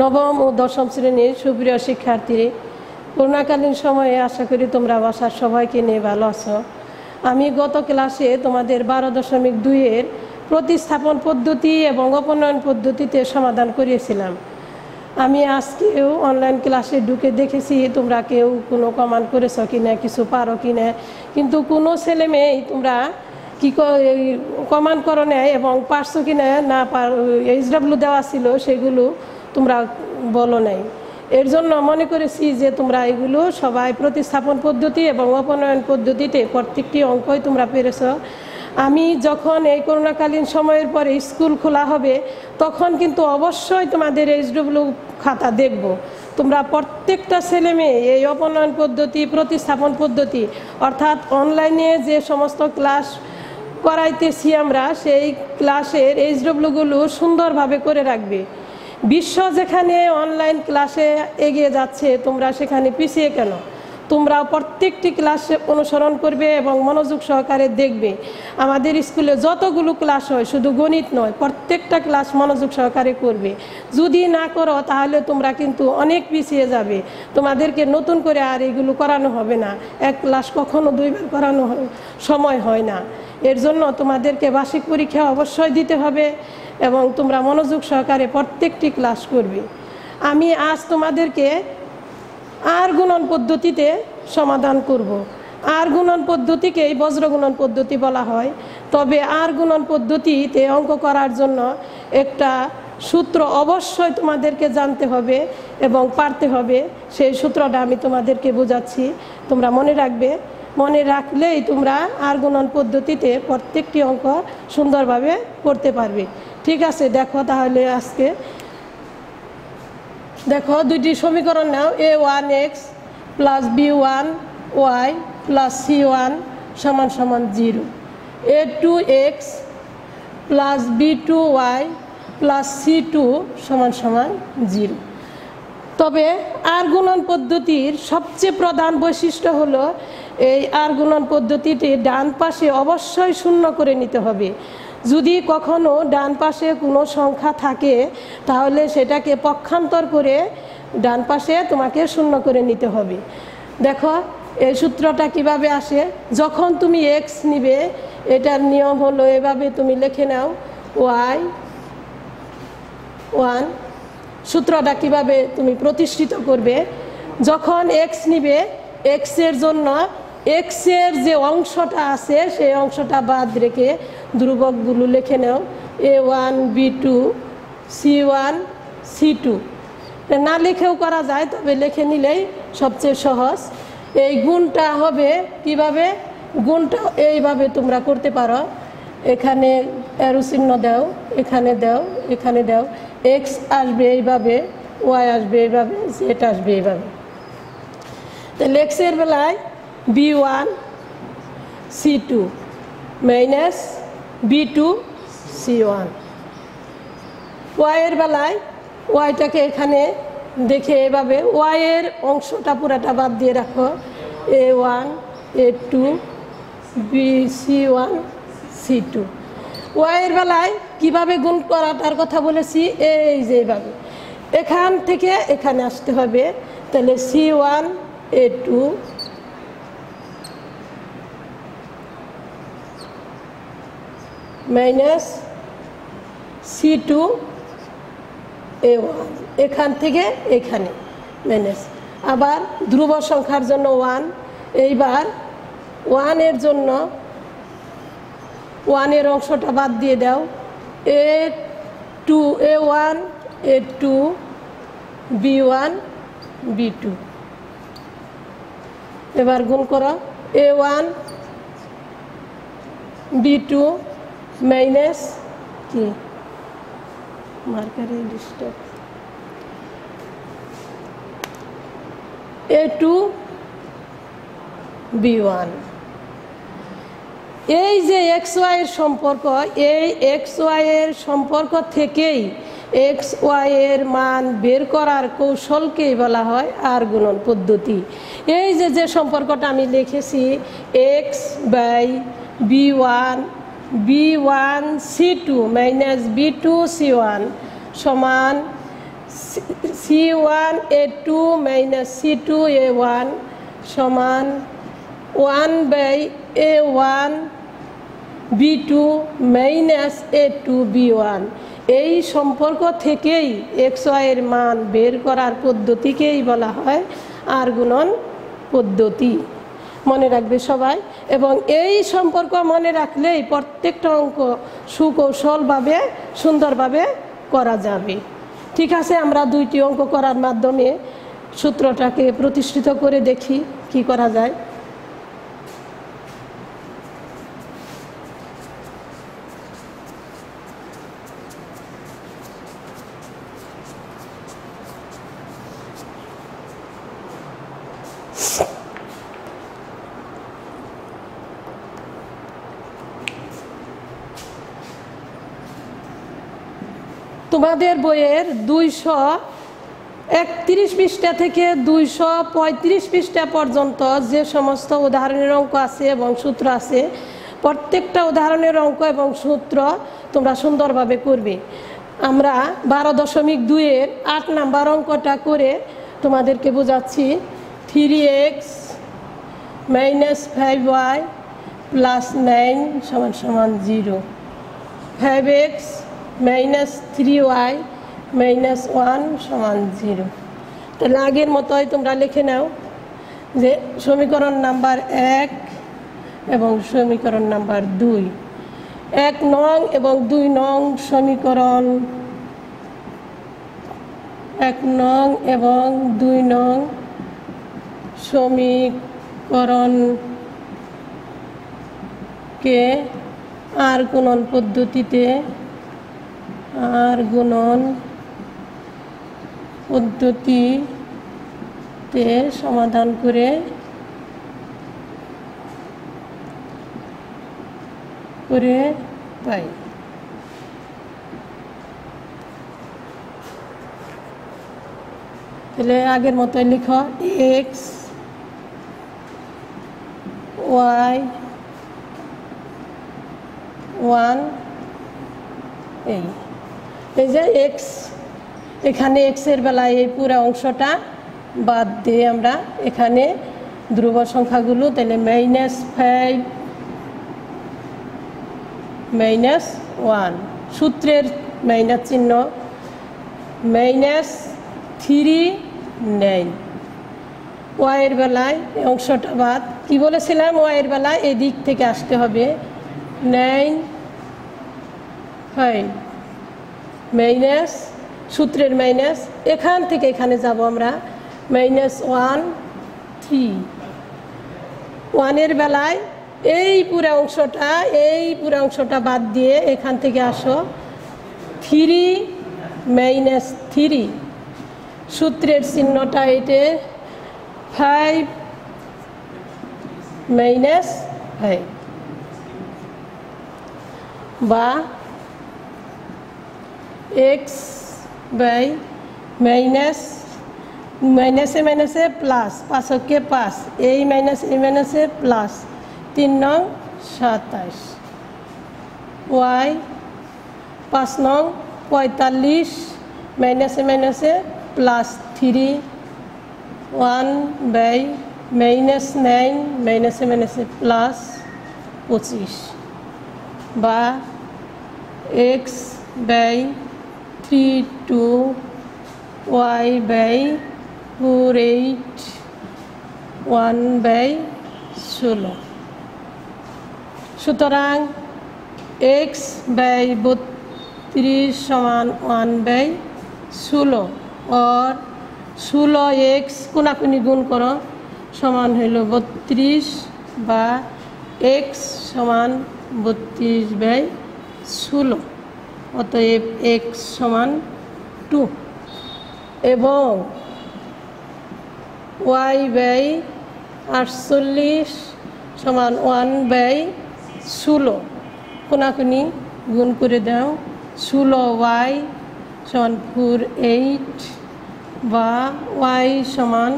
নবম ও দশম শ্রেণীর সুপ্রিয় শিক্ষার্থী, করোনাকালীন সময়ে আশা করি তোমরা বাসার সবাইকে নিয়ে ভালো আছো। আমি গত ক্লাসে তোমাদের 12.2-এর প্রতিস্থাপন পদ্ধতি এবং অপনয়ন পদ্ধতিতে সমাধান করিয়েছিলাম। আমি আজকেও অনলাইন ক্লাসে ঢুকে দেখেছি তোমরা কেউ কোনো কমেন্ট করেছো কিনা, কিছু পারো কিনা, কিন্তু কোনো ছেলে মেয়েই তোমরা কি কমেন্ট করো না এবং পারছো কিনা না HW দেওয়া ছিল সেগুলো তোমরা বলো নাই। এর জন্য মনে করেছি যে তোমরা এগুলো সবাই প্রতিস্থাপন পদ্ধতি এবং অপনয়ন পদ্ধতিতে প্রত্যেকটি অঙ্কই তোমরা পেরেছো। আমি যখন এই করোনাকালীন সময়ের পরে স্কুল খোলা হবে তখন কিন্তু অবশ্যই তোমাদের HW খাতা দেখব। তোমরা প্রত্যেকটা ছেলে মেয়ে এই অপনয়ন পদ্ধতি, প্রতিস্থাপন পদ্ধতি অর্থাৎ অনলাইনে যে সমস্ত ক্লাস করাইতেছি আমরা, সেই ক্লাসের HWগুলো সুন্দরভাবে করে রাখবে। বিশ্ব যেখানে অনলাইন ক্লাসে এগিয়ে যাচ্ছে, তোমরা সেখানে পিছিয়ে কেন? তোমরা প্রত্যেকটি ক্লাস অনুসরণ করবে এবং মনোযোগ সহকারে দেখবে। আমাদের স্কুলে যতগুলো ক্লাস হয়, শুধু গণিত নয়, প্রত্যেকটা ক্লাস মনোযোগ সহকারে করবে। যদি না করো তাহলে তোমরা কিন্তু অনেক পিছিয়ে যাবে। তোমাদেরকে নতুন করে আর এগুলো করানো হবে না। এক ক্লাস কখনো দুইবার করানো সময় হয় না। এর জন্য তোমাদেরকে বার্ষিক পরীক্ষা অবশ্যই দিতে হবে এবং তোমরা মনোযোগ সহকারে প্রত্যেকটি ক্লাস করবে। আমি আজ তোমাদেরকে আর গুণন পদ্ধতিতে সমাধান করব। আর গুণন পদ্ধতিকেই বজ্রগুণন পদ্ধতি বলা হয়। তবে আর গুণন পদ্ধতিতে অঙ্ক করার জন্য একটা সূত্র অবশ্যই তোমাদেরকে জানতে হবে এবং পারতে হবে। সেই সূত্রটা আমি তোমাদেরকে বোঝাচ্ছি, তোমরা মনে রাখবে। মনে রাখলেই তোমরা আর গুণন পদ্ধতিতে প্রত্যেকটি অঙ্ক সুন্দরভাবে করতে পারবে। ঠিক আছে, দেখো তাহলে আজকে দেখো দুইটি সমীকরণ নাও। A1x + B1y + C1 = 0। A2x + B2y + C2 = 0। তবে আর গুণন পদ্ধতির সবচেয়ে প্রধান বৈশিষ্ট্য হলো এই আর গুণন পদ্ধতিতে ডান পাশে অবশ্যই শূন্য করে নিতে হবে। যদি কখনো ডান পাশে কোনো সংখ্যা থাকে তাহলে সেটাকে পক্ষান্তর করে ডান পাশে তোমাকে শূন্য করে নিতে হবে। দেখো এই সূত্রটা কিভাবে আসে। যখন তুমি x নিবে, এটার নিয়ম হলো এভাবে তুমি লিখে নাও y1। সূত্রটা কিভাবে তুমি প্রতিষ্ঠিত করবে, যখন x নিবে, x এর জন্য x এর যে অংশটা আছে সেই অংশটা বাদ রেখে ধ্রুবকগুলো লিখে নাও A1 B2 C1 C2। না লিখেও করা যায়, তবে লিখে নিলেই সবচেয়ে সহজ। এই গুণটা হবে কিভাবে, গুণটা এইভাবে তোমরা করতে পারো। এখানে অ্যারো চিহ্ন দাও, এখানে দাও, এখানে দাও। x আসবে এইভাবে, y আসবে এইভাবে, z আসবে এইভাবে। তাহলে x এর বেলায় B1 C2 - B2 C1। y এর বেলায় ওয়াইটাকে এখানে দেখে এভাবে y এর অংশটা পুরাটা বাদ দিয়ে রাখো। A1 A2 C1 C2। y এর বেলায় কিভাবে গুণ করাটার কথা বলেছি, এই যে এইভাবে এখান থেকে এখানে আসতে হবে। তাহলে C1 A2 - C2 A1, এখান থেকে এখানে মাইনাস। আবার ধ্রুব সংখ্যার জন্য 1, এইবার 1 এর জন্য 1 এর অংশটা বাদ দিয়ে দাও। A1 A2 B1 B2। এবার গুণ করো A1 B2 মাইনাস কি মার্কারে ডিস্টার্ব A2 B1। এই যে XY এর সম্পর্ক, এই XY এর সম্পর্ক থেকেই XY এর মান বের করার কৌশলকেই বলা হয় আর গুণন পদ্ধতি। এই যে সম্পর্কটা আমি লিখেছি x/B1 B1 C2 - B2 C1 = C1A2 minus C2A1 সমান 1/A1 B2 minus A2 B1। এই সম্পর্ক থেকেই XY এর মান বের করার পদ্ধতিকেই বলা হয় আর গুণন পদ্ধতি। মনে রাখবে সবাই, এবং এই সম্পর্ক মনে রাখলেই প্রত্যেকটা অঙ্ক সুকৌশলভাবে সুন্দরভাবে করা যাবে। ঠিক আছে, আমরা দুইটি অঙ্ক করার মাধ্যমে সূত্রটাকে প্রতিষ্ঠিত করে দেখি কি করা যায়। তোমাদের বইয়ের 231 পৃষ্ঠা থেকে 235 পৃষ্ঠা পর্যন্ত যে সমস্ত উদাহরণের অঙ্ক আছে এবং সূত্র আছে, প্রত্যেকটা উদাহরণের অঙ্ক এবং সূত্র তোমরা সুন্দরভাবে করবে। আমরা 12.2-এর 8 নাম্বার অঙ্কটা করে তোমাদেরকে বোঝাচ্ছি। 3x মাইনাস 5y প্লাস 9 সমান সমান 0, 5x মাইনাস 3y মাইনাস 1 সমান 0। তাহলে আগের মতোই তোমরা লিখে নাও যে সমীকরণ নাম্বার 1 এবং সমীকরণ নাম্বার 2। 1 নং এবং 2 নং সমীকরণ, 1 নং এবং 2 নং সমীকরণকে আর গুণন পদ্ধতিতে সমাধান করে পাই। তাহলে আগের মতোই লিখো x y 1 এই যে x, এখানে x এর বেলায় এই পুরো অংশটা বাদ দিয়ে আমরা এখানে ধ্রুব সংখ্যাগুলো, তাহলে -5 -1 সূত্রের মাইনাস চিহ্ন, -3 9। y এর বেলায় এই অংশটা বাদ, কি বলেছিলাম y এর বেলায় এই দিক থেকে আসতে হবে, 9 5 মাইনাস সূত্রের মাইনাস, এখান থেকে এখানে যাব আমরা, -1 3। 1 এর বেলায় এই পুরো অংশটা বাদ দিয়ে এখান থেকে আসো, 3 -3 সূত্রের চিহ্নটা এটে 5 -5 বা x বাই মাইনাসে মাইনাসে প্লাস, 5 5, এই মাইনাসে প্লাস, 3 নং 27, y 5 নং 45, মাইনাসে মাইনাসে প্লাস 3, 1 বাই -9 মাইনাসে মাইনাসে প্লাস 25 বা x by 3 2 y by 4 8 1 by 16। সুতরাং x বাই 32 সমান 1 বাই 16 और 16x কোনাকুনি গুণ করো সমান হইল 32 বা x সমান 32 বাই 16, অতএব x সমান 2 এবং y বাই 48 সমান 1 বাই 16, কোনাকুনি গুণ করে দাও, 16y সমান 4 8 বা y সমান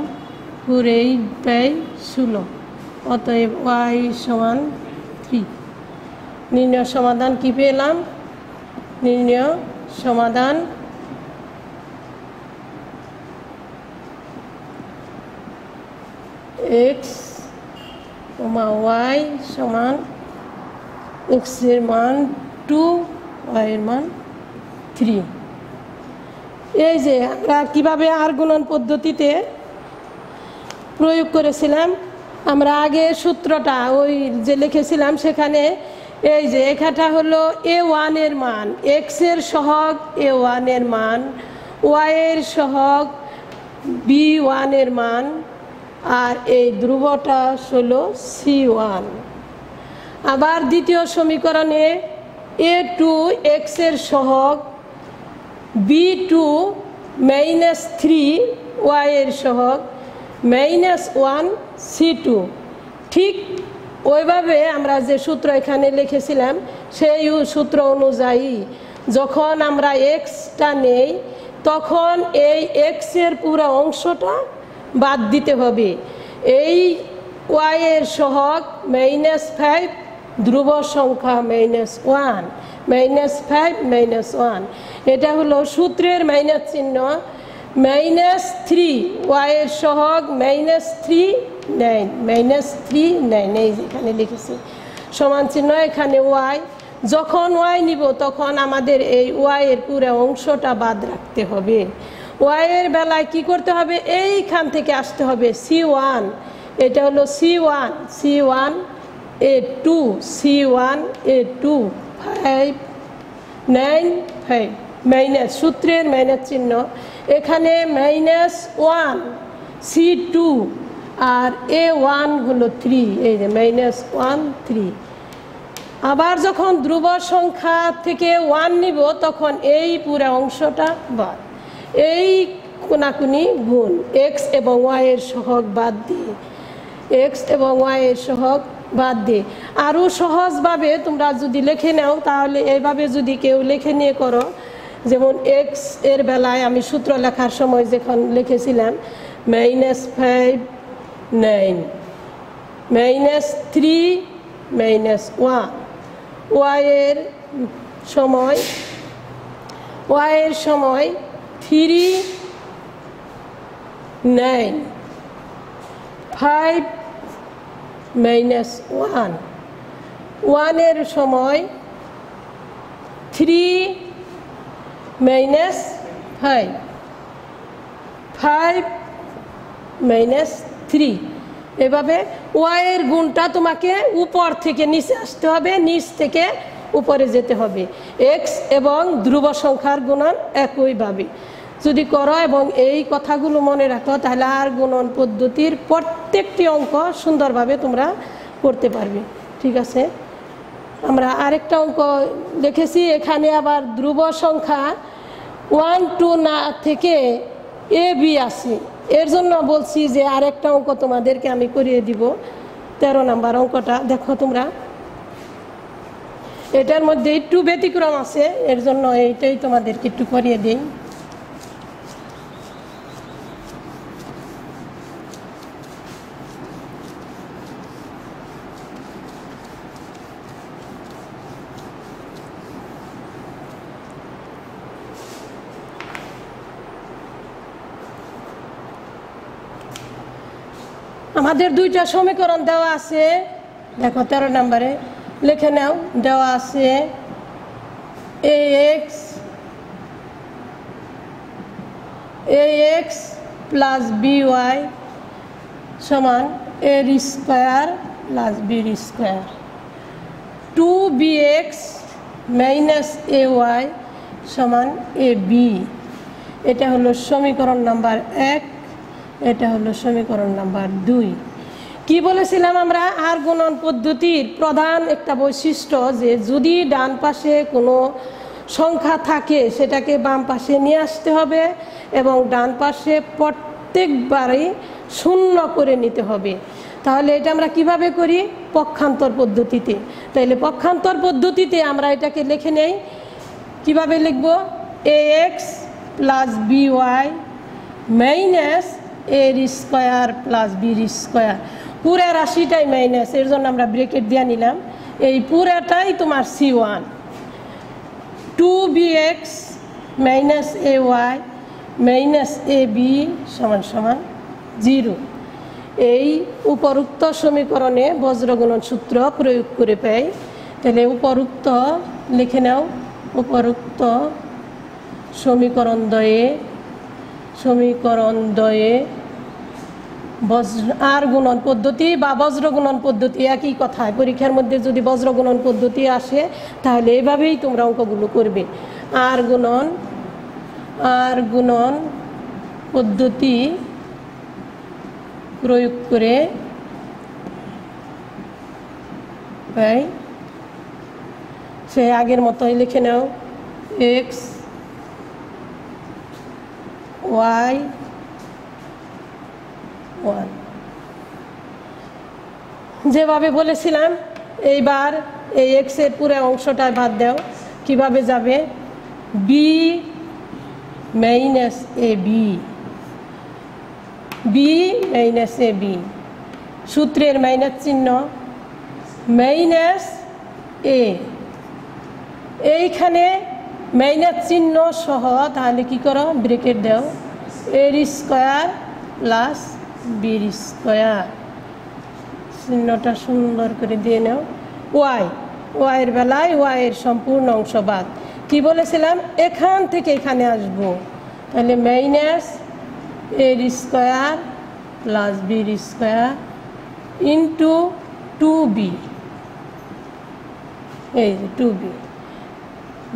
4 8 বাই 16, অতএব y সমান 3। নির্ণয় সমাধান কি পেলাম? নির্ণয় সমাধান এক্স কমা ওয়াই সমান এক্সের মান 2, ওয়াইয়ের মান 3। এই যে আমরা কীভাবে আর গুণন পদ্ধতিতে প্রয়োগ করেছিলাম, আমরা আগে সূত্রটা ওই যে লিখেছিলাম সেখানে এই যে এখানটা হলো a1 এর মান, এক্সের সহগ a1 এর মান, ওয়াইয়ের সহগ b1 এর মান, আর এই ধ্রুবটা হলো c1। আবার দ্বিতীয় সমীকরণে a2 এক্সের সহগ b2 -3 ওয়াইয়ের সহগ -1 c2। ঠিক ওইভাবে আমরা যে সূত্র এখানে লিখেছিলাম সেই সূত্র অনুযায়ী যখন আমরা এক্সটা নেই তখন এই এক্সের পুরো অংশটা বাদ দিতে হবে। এই ওয়াইয়ের সহগ -5 ধ্রুব সংখ্যা -1, -5 -1, এটা হলো সূত্রের মাইনাস চিহ্ন। -3 ওয়াইয়ের সহগ -3 9 এই যেখানে লিখেছি সমান চিহ্ন, এখানে ওয়াই। যখন ওয়াই নিব তখন আমাদের এই ওয়াইয়ের পুরো অংশটা বাদ রাখতে হবে। ওয়াইয়ের বেলায় কি করতে হবে, এইখান থেকে আসতে হবে c1, এটা হলো c1 a2 c1 a2 5 9 5 minus সূত্রের মাইনাস চিহ্ন, এখানে -1 c2 আর a1 হলো 3, এই যে -1 3। আবার যখন ধ্রুব সংখ্যা থেকে 1 নিব তখন এই পুরো অংশটা বাদ, এই কোনাকুনি গুণ এক্স এবং ওয়াইয়ের সহগ বাদ দিয়ে, এক্স এবং ওয়াইয়ের সহগ বাদ দিয়ে। আরও সহজভাবে তোমরা যদি লিখে নাও তাহলে এইভাবে যদি কেউ লিখে নিয়ে করো, যেমন এক্স এর বেলায় আমি সূত্র লেখার সময় যখন লিখেছিলাম -5 9 -3 -1, ওয়াইয়ের সময় 3 9 5 -1, ওয়ানের সময় 3 -5 5 -3। এভাবে ওয়াইয়ের গুণটা তোমাকে উপর থেকে নিচে আসতে হবে, নিচ থেকে উপরে যেতে হবে। এক্স এবং ধ্রুব সংখ্যার গুণন একইভাবে যদি করো এবং এই কথাগুলো মনে রাখো তাহলে আর গুণন পদ্ধতির প্রত্যেকটি অঙ্ক সুন্দরভাবে তোমরা করতে পারবে। ঠিক আছে, আমরা আরেকটা অঙ্ক লিখেছি, এখানে আবার ধ্রুব সংখ্যা 1 2 না থেকে এ বি আছে, এর জন্য বলছি যে আরেকটা অঙ্ক তোমাদেরকে আমি করিয়ে দিব। 13 নম্বর অঙ্কটা দেখো তোমরা, এটার মধ্যে একটু ব্যতিক্রম আছে, এর জন্য এইটাই তোমাদেরকে একটু করিয়ে দিই। আমাদের দুইটা সমীকরণ দেওয়া আছে, দেখো 13 নম্বরে লিখে নাও। দেওয়া আছে ax প্লাস by সমান a² plus b², 2bx minus ay সমান ab। এটা হলো সমীকরণ নাম্বার 1, এটা হলো সমীকরণ নাম্বার 2। কি বলেছিলাম আমরা, আর গুণন পদ্ধতির প্রধান একটা বৈশিষ্ট্য যে যদি ডান পাশে কোনো সংখ্যা থাকে সেটাকে বাম পাশে নিয়ে আসতে হবে এবং ডান পাশে প্রত্যেকবারই শূন্য করে নিতে হবে। তাহলে এটা আমরা কিভাবে করি, পক্ষান্তর পদ্ধতিতে। তাইলে পক্ষান্তর পদ্ধতিতে আমরা এটাকে লিখে নেই, কিভাবে লিখব, ax plus by minus a² plus b², পুরা রাশিটাই মাইনাস, এর জন্য আমরা ব্রেকেট দিয়ে নিলাম। এই পুরাটাই তোমার c1, 2bx minus ay minus ab সমান সমান 0। এই উপরোক্ত সমীকরণে বজ্রগুণন সূত্র প্রয়োগ করে পাই। তাহলে উপরোক্ত লিখে নাও, উপরোক্ত সমীকরণ দ্বয়ে আর গুণন পদ্ধতি বা বজ্র গুণন পদ্ধতি একই কথায়। পরীক্ষার মধ্যে যদি বজ্র গুণন পদ্ধতি আসে তাহলে এভাবেই তোমরা অঙ্কগুলো করবে। আর গুণন পদ্ধতি প্রয়োগ করে সে আগের মতোই লিখে নাও, x y 1 যেভাবে বলেছিলাম। এইবার এই x এর পুরো অংশটা বাদ দাও। কিভাবে যাবে? b minus ab, b minus ab, সূত্রের মাইনাস চিহ্ন মাইনাস a, এইখানে মাইনাস চিহ্ন সহ তাহলে কি করো, ব্রেকেট দাও, এর স্কয়ার প্লাস বির স্কয়ার, চিহ্নটা সুন্দর করে দিয়ে নাও। ওয়াইয়ের বেলায় ওয়াইয়ের সম্পূর্ণ অংশ বাদ। কি বলেছিলাম? এখান থেকে এখানে আসবো, তাহলে মাইনাস এর স্কয়ার প্লাস বির স্কয়ার ইন্টু 2b, এই 2b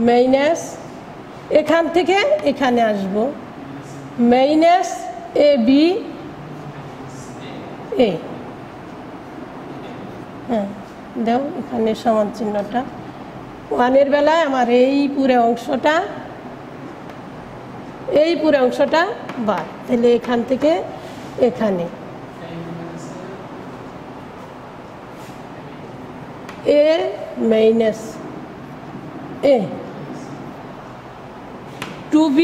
মাইনাস এখান থেকে এখানে আসবো মাইনাস এ বি এ, হ্যাঁ দাও এখানে সমান চিহ্নটা। ওয়ানের বেলায় আমার এই পুরো অংশটা বাদ, তাহলে এখান থেকে এখানে এ মাইনাস এ, 2b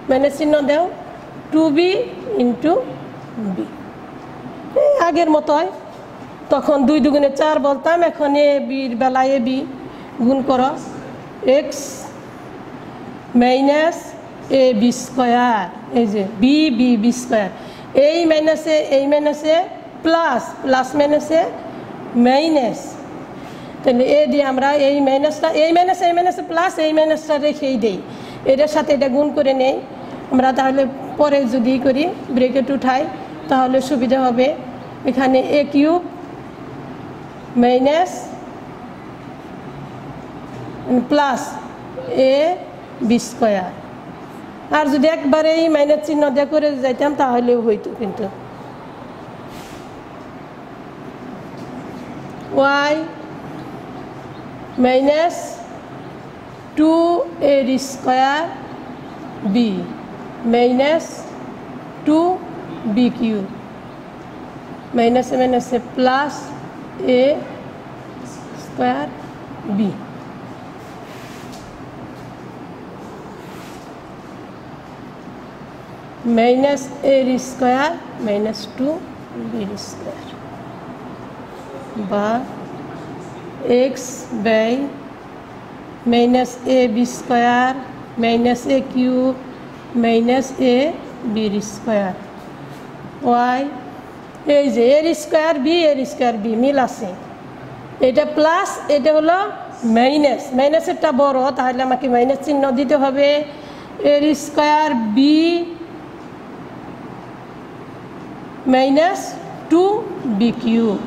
মাইনাস চিহ্ন দাও, 2b ইন্টু বি, আগের মতো হয়। তখন 2 দুগুণে 4 বলতাম, এখন এ বির বেলায় এ বি গুণ করো, x minus A B square, এই যে বি বি বি স্কয়ার, এই মাইনাসে প্লাস মাইনাসে মাইনাস, তাহলে এ দিয়ে আমরা এই মাইনাসে প্লাস এই মাইনাসটা রেখেই দেই, এটার সাথে এটা গুণ করে নেই আমরা। তাহলে পরে যদি করি ব্রেকেট উঠাই তাহলে সুবিধা হবে। এখানে এ কিউব মাইনাস প্লাস এ বি স্কয়ার, আর যদি একবারে এই মাইনাস চিহ্ন দিয়ে করে যাইতাম তাহলেও হইতো, কিন্তু Y minus 2a square B minus 2b cube মাইনাসে plus A square B, minus এর স্কয়ার মাইনাস 2b স্কয়ার, বা x by minus A B square minus A cube minus A বির স্কয়ার, ওয়াই এই যে এর স্কয়ার বি মিল আছে, এটা plus এটা হলো মাইনাসেরটা বড়, তাহলে আমাকে মাইনাস চিহ্ন দিতে হবে। A square B minus 2b cube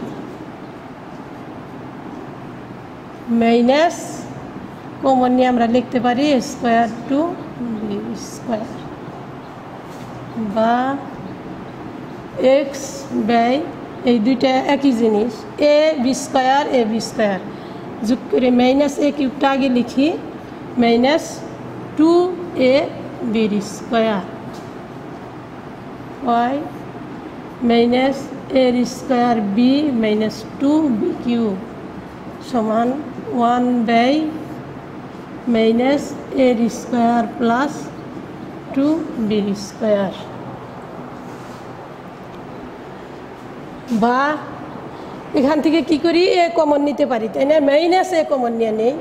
minus common নিয়ে আমরা লিখতে পারি স্কয়ার 2b স্কয়ার, বা এক্স বাই এই দুইটা একই জিনিস, এ বি স্কয়ার যোগ করে মাইনাস এ কিউবটা আগে লিখি, মাইনাস 2a বির স্কয়ার, ওয়াই মাইনাস এর square B minus 2b cube সমান 1 বাই মাইনাস এর স্কয়ার প্লাস 2b স্কয়ার, বা এখান থেকে কি করি এ কমন নিতে পারি, তাই না? মাইনাস এ কমন নিয়ে নেই,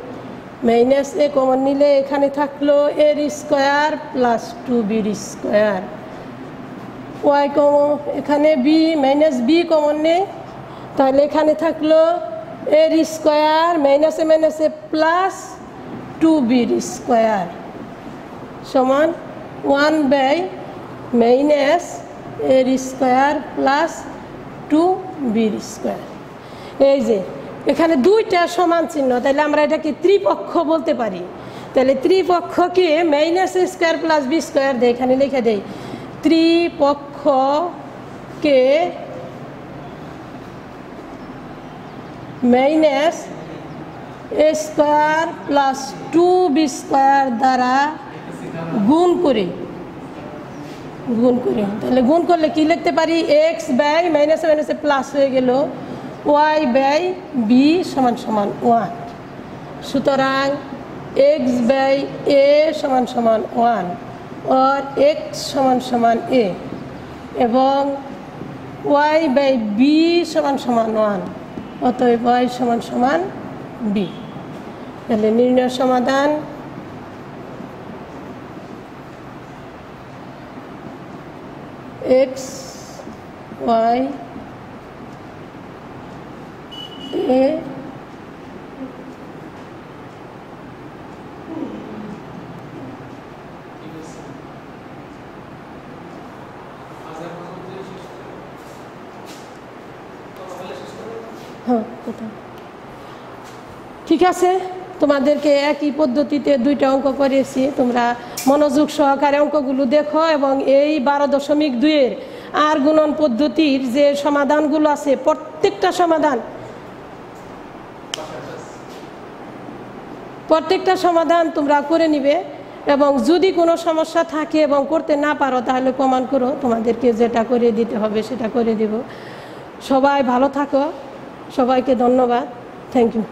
মাইনাস এ কমন নিলে এখানে থাকলো a square plus 2b square y common, এখানে বি মাইনাস বি কমন নেই, তাহলে এখানে থাকলো এর স্কোয়ার মাইনাসে মাইনাসে প্লাস 2b স্কোয়ার সমান 1 মাইনাস এর স্কোয়ার প্লাস 2b স্কোয়ার। এই যে এখানে দুইটা সমান চিহ্ন, তাহলে আমরা এটাকে ত্রিপক্ষ বলতে পারি। তাহলে ত্রিপক্ষকে মাইনাস এ স্কোয়ার প্লাস বি স্কোয়ার দিয়ে এখানে লিখে দেই, ত্রিপক্ষকে মাইনাস এ স্কোয়ার প্লাস 2b স্কোয়ার দ্বারা গুণ করি। তাহলে গুণ করলে কি লিখতে পারি, এক্স বাই মাইনাসে মাইনাসে প্লাস হয়ে গেল ওয়াই বাই বি সমান সমান 1। সুতরাং এক্স বাই এ সমান সমান 1 और এক্স সমান সমান এ এবং ওয়াই বাই বি সমান সমান 1, অতএব ওয়াই সমান সমান বি। তাহলে নির্ণয় সমাধান এক্স ওয়াই এ হ্যাঁ কোথায় ঠিক আছে। তোমাদেরকে একই পদ্ধতিতে দুইটা অঙ্ক করিয়েছি, তোমরা মনোযোগ সহকারে অঙ্কগুলো দেখো এবং এই 12.2-এর আর গুণন পদ্ধতির যে সমাধানগুলো আছে প্রত্যেকটা সমাধান তোমরা করে নিবে এবং যদি কোনো সমস্যা থাকে এবং করতে না পারো তাহলে কমেন্ট করো, তোমাদেরকে যেটা করে দিতে হবে সেটা করে দেব। সবাই ভালো থাকো, সবাইকে ধন্যবাদ, থ্যাংক ইউ।